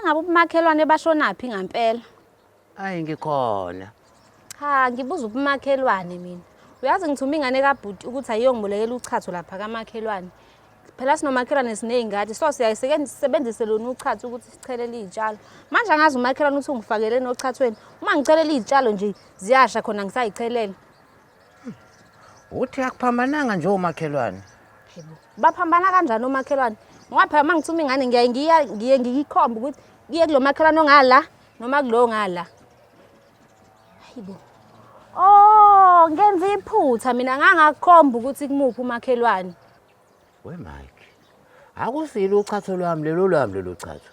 ngabe umakhelwane bashonaphi ngampela? Hayi ngikhona. Cha, ngibuza umakhelwane mina. Uyazi ngithuma ingane kabhuti ukuthi ayiyongibulekela uchacho lapha kamakhelwane. Phela sinomakhelwane sineyingadi, so siyayisebenzise lona uchacho ukuthi sichelele izitshalo. Manje angazi umakhelwane ukuthi ungifakele nochathweni. Uma ngichelela izitshalo nje ziyasha khona ngisayichelele. Uthi akuphambananga nje umakhelwane. Baphambana kanjani omakhelwane? Ngoba phela mangithuma ingane ngiye ngiyikhomba ukuthi kiye kulomakhelwane ongala noma kulo ngala. Hayibo. Oh, ngenza iphutha mina ngangakukhomba ukuthi kumuphi umakhelwane. We Mike. Akusile uchacho lwami lelo chacho.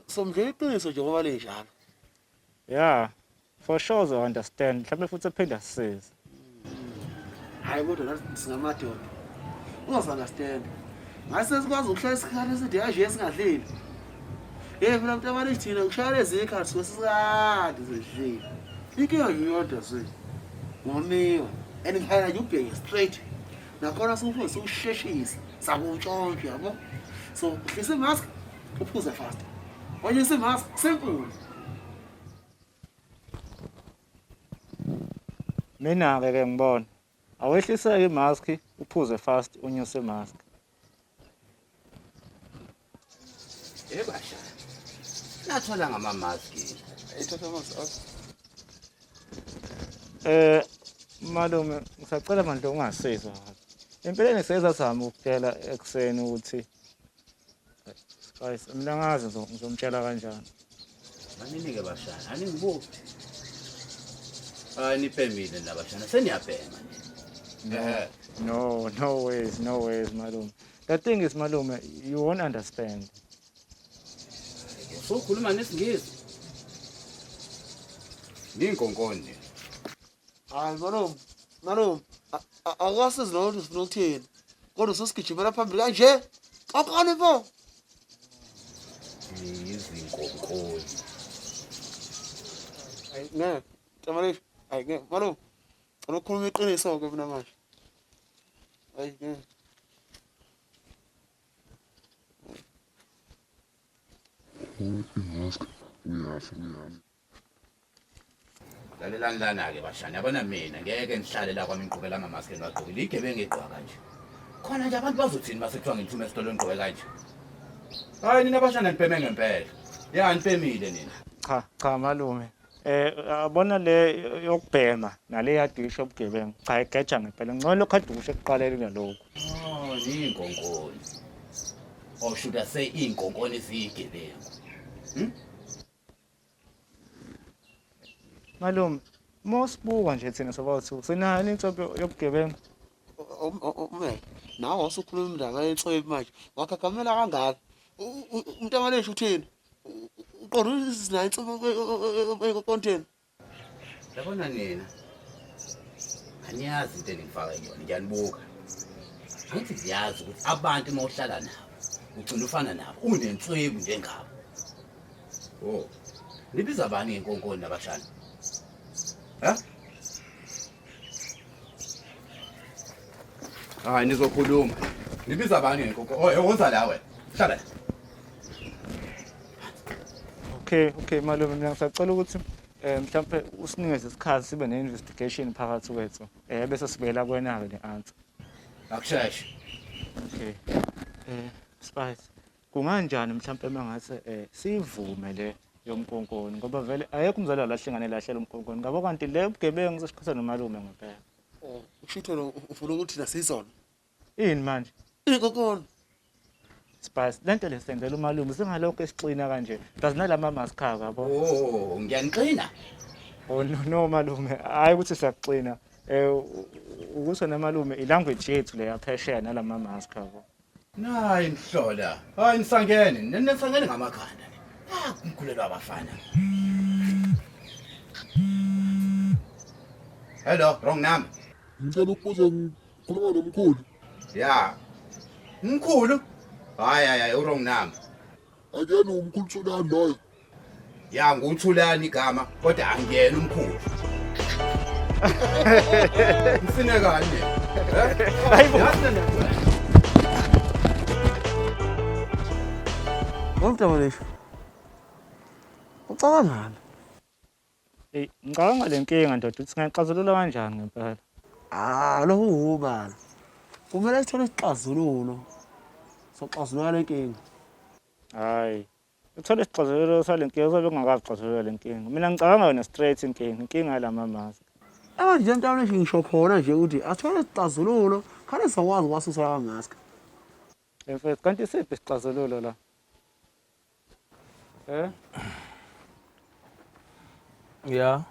So mdlela iqiniso nje ngoba linjalo. Yeah, for sure I understand. Mhlawumbe futhi ephinde asisize. Hayi kodwa nathi singamadoda. Ungazi-understand. Ngase sikwazi ukuhlala isikhathi eside kanje singadleli. Phela mntu abani thina ukushaya lezi ikhali sikade zidlile. Inkinga yodwa nje. Ngomniwa. And ngikhaya nje ubheke straight. Nakhona sifundisa ukusheshisa, sakutshontsha yabo. So, uhlise mask, uphuze fast. Wanyise mask, simple. Mina-ke ngibona. Awehlise imask, uphuze fast, unyuse imask. Basha. Nathola ngama-maski. Ayithatha amask. Malume, ngisacela manje ungasizwa. Empeleni sezazama ukutshela ekuseni ukuthi Spice, mina ngazi ngizomtshela kanjani. Manini-ke bashana, aningibuki. Nipemile nabashana, seniyabhema nje. No ways, malume. The thing is, malume, you won't understand. So ukhuluma nesingisi. Ninkonkoni. Hayi malume, akasizi noma ukuthi sifuna ukuthini. Kodwa sosigijimela phambili kanje. Xaqani mfo. Izinkonkoni. Hayi ne, Tamarish. Hayi ke malume. Anokhuluma iqiniso ke mina manje. Hayi ke. Lalelani lana-ke bashana, yabona mina ngeke ngihlale la kwami ngiqhubela ngamaski ngagqokile igebe ngegqoka kanje. Khona nje abantu bazothini basekuthiwa ngithume esitolo ngigqoke kanje. Hayi nina bashana nipeme ngempela. Ya nipemile nina. Cha malume. Abona le yokubhema nale yadisho ubugebengu. Cha igeja ngempela. Ngcono khade usho ekuqaleni nalokho. Oh, niyinkonkoni. Or should I say iy'nkonkoni ziyigebengu? Malume, mosibuka nje thina sobathu. Sinani inhlobo yobugebengu? Ume, nawe usukhuluma indaba yenhlwebu manje. Wakhagamela kangaka. Umuntu amalesha uthini? Uqonda izina inhlwebu ekonteni. Yabona nina. Aniyazi into engifaka yona, ngiyanibuka. Angithi ziyazi ukuthi abantu mawuhlala nabo, ugcina ufana nabo, unenswebu njengabo. Oh. Nibiza bani inkonkoni nabashana? Hayi nizokhuluma. Nibiza bani inkonkoni? Oh, wenza la wena. Hlala. Okay malume, mina ngisacela ukuthi mhlawumbe usinikeze isikhathi sibe ne-investigation phakathi kwethu. Bese sibuyela kuwena-ke ne-answer. Akusheshe. Okay. Spice, kunganjani mhlawumbe mangase sivume le yomkonkoni ngoba vele ayekho umzali alahlengane lahlela umkonkoni. Ngabo kanti le bugebengu sesiqhatha nomalume ngempela. Ushitho ufuna ukuthi nasizona. Yini manje? Inkonkoni. Spice, lento lesenzela umalume singalokho esixina kanje. Does nalama maskha yabo. Oh, ngiyanixina. Oh no malume, hayi ukuthi siyakuxina. Ukuthi namalume ilanguage yethu le yaphesheya nalama maskha yabo. Nayi mhlola. Hayi nisangene, nisangene ngamakhanda. Ngikhulelwa abafana. Hello, wrong number. Ngicela ukubuza ngikhuluma nomkhulu. Yeah. Mkhulu? Hayi, wrong number. Akuyena umkhulu Thulani loyo. Ya nguThulani igama, kodwa angiyena umkhulu. Msine kanye. Hayibo. Ngomntabalesho. Ucabangani? Hey, ngicabanga lenkinga ndoda ukuthi singayixazulula kanjani ngempela. Lo ubani. Kumele sithole isixazululo. Soxazulula lenkinga. Hayi. Uthole isixazululo salenkinga sobe ngakazixazulula lenkinga. Mina ngicabanga yona straight inkinga lamamaski. Nje mntabalesho ngisho khona nje ukuthi athole isixazululo, khane sizokwazi ukwasusa amaski. Mfethu kanti isiphi isixazululo la? Ya.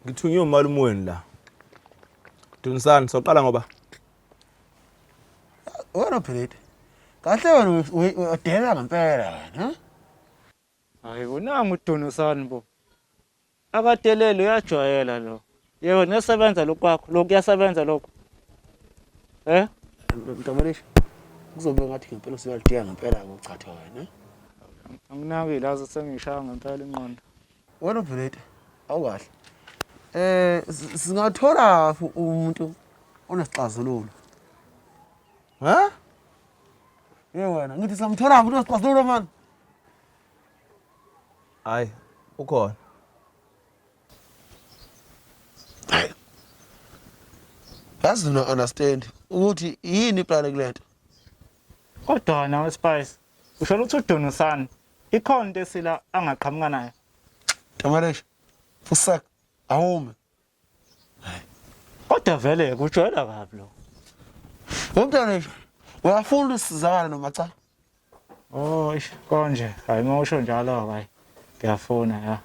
Ngithunywe umalumweni la. Dunisani soqala ngoba Wena phela. Kahle wena udela ngempela wena, Hayi unanga uDunisani bo. Akadelele uyajwayela lo. Yebo nesebenza lokwakho, lokuyasebenza lokho. Mntabalesho. Kuzobe ngathi ngempela siyalidinga ngempela ukuchatha wena. Anginaki lazo sengishaya ngempela inqondo. Wena phela awukahle. Singathola umuntu onesixazululo. ha? Wena ngithi samthola umuntu onesixazululo man. Hayi, ukhona. Yazi no understand ukuthi yini iplan kulento. Kodwa nawe Spice, usho ukuthi uDunisani ikhona into esila angaqhamuka nayo. Mntabalesho. Fusak awume. Kodwa vele kujwayela kabi lo. Mntabalesho. Uyafuna usizakala noma cha? Oh, konje. Hayi mawusho njalo hayi. Ngiyafuna ya.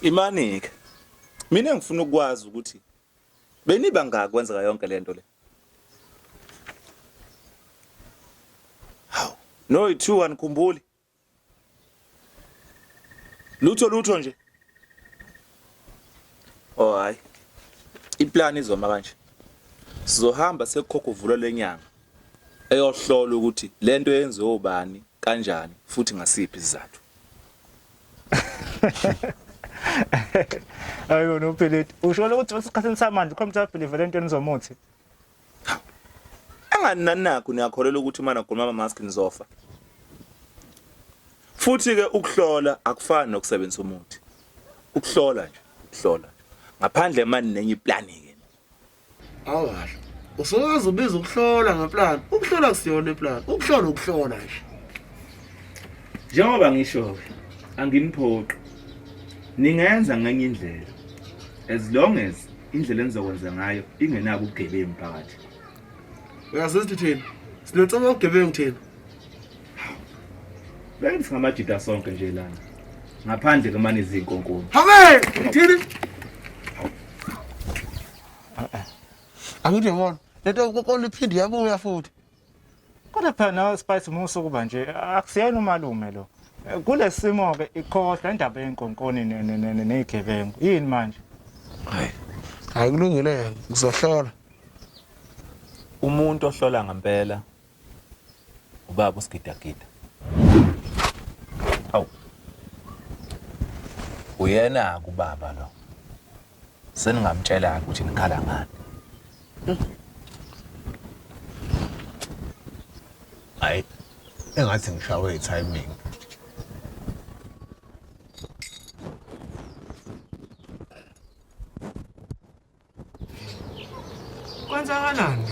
Imanike. Mina ngifuna ukwazi ukuthi beniba ngaki kwenzeka yonke lento le. Hawu, no i2 anikhumbuli. Lutho nje. Oh hayi. Iplan izoma kanje. Sizohamba sekukhokha uvulo lenyanga. Eyohlola ukuthi lento yenziwe ubani kanjani futhi ngasiphi isizathu. Ayo no Philip. Usho ukuthi esikhathini samanje ukhomtha believe lento enizomuthi. Angani nanakho niyakholela ukuthi mana khuluma amask nizofa. Futhi ke ukuhlola akufani nokusebenzisa umuthi. Ukuhlola nje. Ngaphandle manje nenye iplan ke. Awukahle. Usowazi ubiza ukuhlola ngeplan. Ukuhlola kusiyona iplan. Ukuhlola nje. Njengoba ngisho anginiphoqi. Ningenza ngenye indlela. As long as indlela enizokwenza ngayo ingenako ubugebengu phakathi. Uyazithi thina. Sinocela ugebengu thina. Bese singamajida sonke nje lana. Ngaphandle kemani izinkonkoni. Habe, thina. Angithi yabona. Lento kokoni iphindi yabuya futhi. Kodwa phela nawe Spice musu kuba nje akusiyena umalume lo. Kulesimo ke ikhohla indaba yenkonkoni nezigebengu. Yini manje? Hayi kulungile ngizohlola. Umuntu ohlola ngempela ubaba usigidagida. Awu. Uyena kubaba lo. Seningamtshela ukuthi nikhala ngani. Hayi, engathi ngishawe itiming. Kwenzakalani?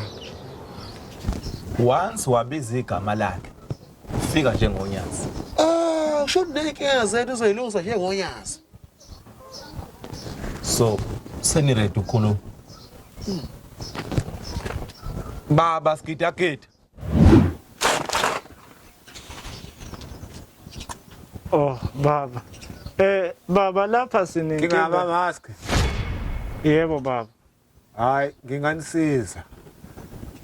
Once wabiza igama lakhe, ufika njengonyazi. Usho nenkinga zethu uzoyilungisa njengonyazi. So, seniready ukukhuluma. Baba sigidagida. Oh, baba. Baba lapha sininkinga. Ngingaba mask. Yebo baba. Hayi, nginganisiza.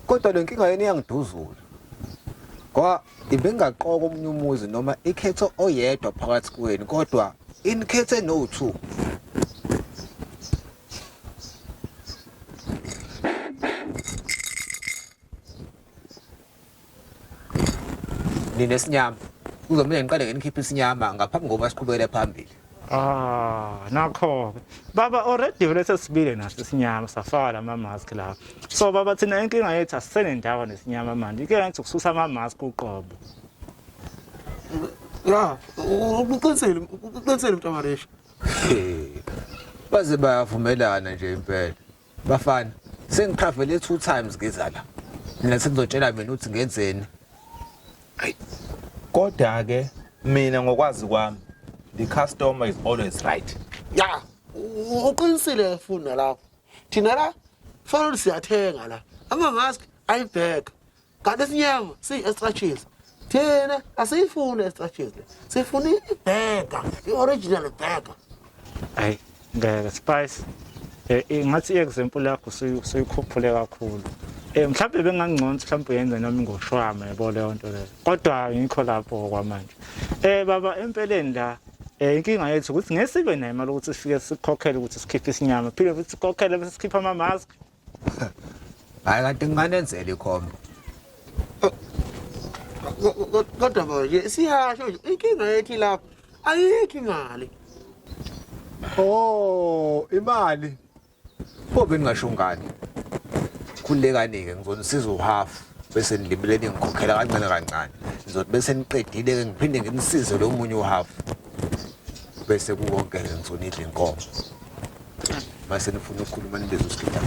Kodwa lenkinga yeni iyangiduzula. Ngoba ibengaqoka omunye umuzi noma ikhetho oyedwa phakathi kwenu, kodwa inikhethe no2. Ninesinyama. Kuzomele ngiqale ngenikhiphe isinyama ngaphambi kokuba siqhubekele phambili. Nakho baba already vele sesibile naso isinyama safaka lama-mask lawo. So baba thina inkinga yethu asisenendawo nesinyama manje. Inkinga yethu ukususa ama-mask uqobo. Ya, uqinisele Mtamaresha. Baze bayavumelana nje impela. Bafana, sengitravele 2 times ngeza la. Mina sengizotshela mina ukuthi ngenzeni. Kodwa ke mina ngokwazi kwami the customer is always right. Ya, uqinisile funa lapho. Thina la fanele siyathenga la. Ama-mask ayibheka. Kanti isinyama siyi-extra cheese. Thina asiyifuni extra cheese le. Sifuna i-burger, i-original burger. Hayi ngeke Spice. Ngathi i-example yakho suyikhuphule kakhulu. Mhlawumbe bengangcono mhlawumbe uyenze noma ngoshwama yabo leyo nto leyo. Kodwa ngikho lapho kwamanje. Baba empeleni la inkinga yethu ukuthi ngesibe nayo imali ukuthi sifike sikhokhele ukuthi sikhiphe isinyama. Phinde futhi sikhokhele bese sikhipha ama-mask. Hayi kanti nginganenzela ikhomba. Kodwa manje siyasho nje inkinga yethu lapho ayikho imali. Oh, imali. Pho bengingasho ngani? Khulekani-ke ngizonisiza uhalf bese nilibeleni ngikhokhela kancane kancane. Ngizothi bese niqedile ke ngiphinde nginisize lo munye uhalf. Bese kuwonke ngizonidla inkomo. Mase nifuna ukukhuluma nilezo skipha.